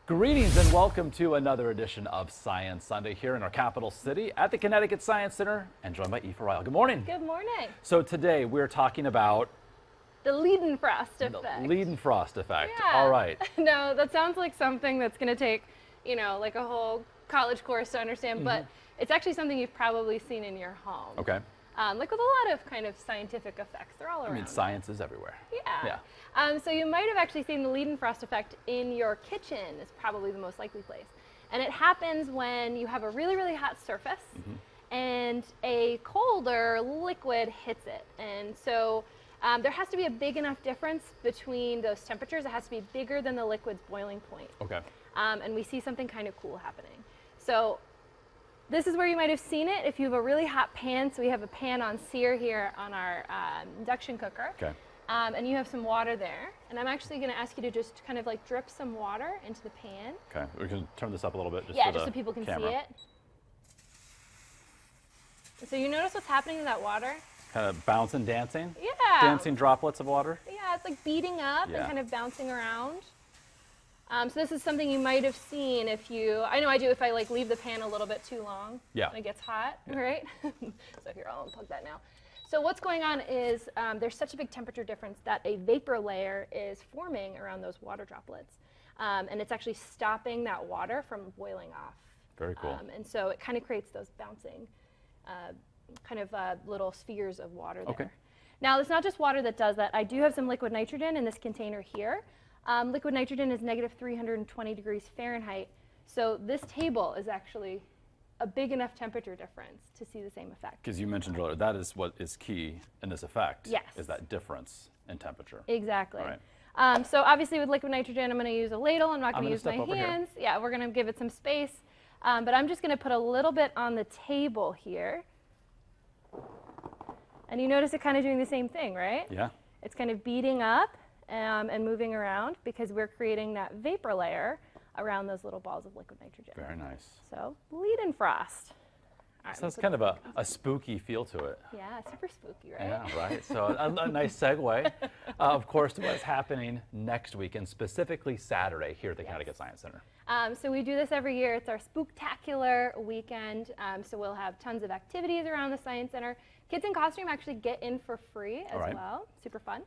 Greetings and welcome to another edition of Science Sunday here in our capital city at the Connecticut Science Center and joined by Aoife Ryle. Good morning. Good morning. So today we're talking about the Leiden frost effect. The Leiden frost effect. Yeah. All right. No, that sounds like something that's going to take, like a whole college course to understand, but it's actually something you've probably seen in your home. Okay. Like with a lot of kind of scientific effects, they're all around. I mean, science is everywhere. Yeah. So you might have actually seen the Leiden frost effect in your kitchen is probably the most likely place. And it happens when you have a really, really hot surface and a colder liquid hits it. And so there has to be a big enough difference between those temperatures. It has to be bigger than the liquid's boiling point. Okay. And we see something kind of cool happening. So this is where you might have seen it if you have a really hot pan. So we have a pan on sear here on our induction cooker. Okay. And you have some water there. And I'm actually going to ask you to just kind of like drip some water into the pan. Okay. We can turn this up a little bit just so people can camera. see it. So you notice what's happening to that water? Kind of bouncing, dancing? Yeah. Dancing droplets of water? Yeah, it's like beating up and kind of bouncing around. So this is something you might have seen if you, I know I do if I like leave the pan a little bit too long. Yeah. It gets hot, right? So here, I'll unplug that now. So what's going on is there's such a big temperature difference that a vapor layer is forming around those water droplets. And it's actually stopping that water from boiling off. Very cool. And so it kind of creates those bouncing little spheres of water there. Okay. Now, it's not just water that does that. I do have some liquid nitrogen in this container here. Liquid nitrogen is negative 320 degrees Fahrenheit. So this table is actually a big enough temperature difference to see the same effect. Because you mentioned earlier, that is what is key in this effect. Yes. Is that difference in temperature. Exactly. All right. So obviously with liquid nitrogen, I'm going to use a ladle. I'm not going to use my step over hands. Yeah, we're going to give it some space. But I'm just going to put a little bit on the table here. And you notice it kind of doing the same thing, right? Yeah. It's kind of beating up and moving around because we're creating that vapor layer around those little balls of liquid nitrogen. Very nice. So, Leiden frost. All right, So it's kind of a spooky feel to it. Yeah, super spooky, right? Yeah, right. So a nice segue, of course, to what's happening next week, and specifically Saturday here at the Connecticut Science Center. So we do this every year. It's our spooktacular weekend. So we'll have tons of activities around the Science Center. Kids in costume actually get in for free as well. Super fun.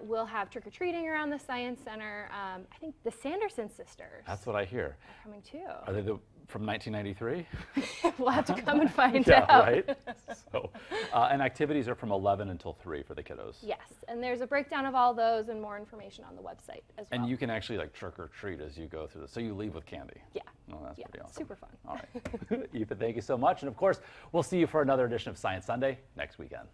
We'll have trick-or-treating around the Science Center. I think the Sanderson sisters. That's what I hear. Are coming too. Are they from 1993? We'll have to come and find Yeah, out. right. So, and activities are from 11 until 3 for the kiddos. Yes, and there's a breakdown of all those and more information on the website as well. And you can actually like trick or treat as you go through this. So you leave with candy. Yeah. Oh, that's pretty awesome. Super fun. All right. Aoife, thank you so much. And of course, we'll see you for another edition of Science Sunday next weekend.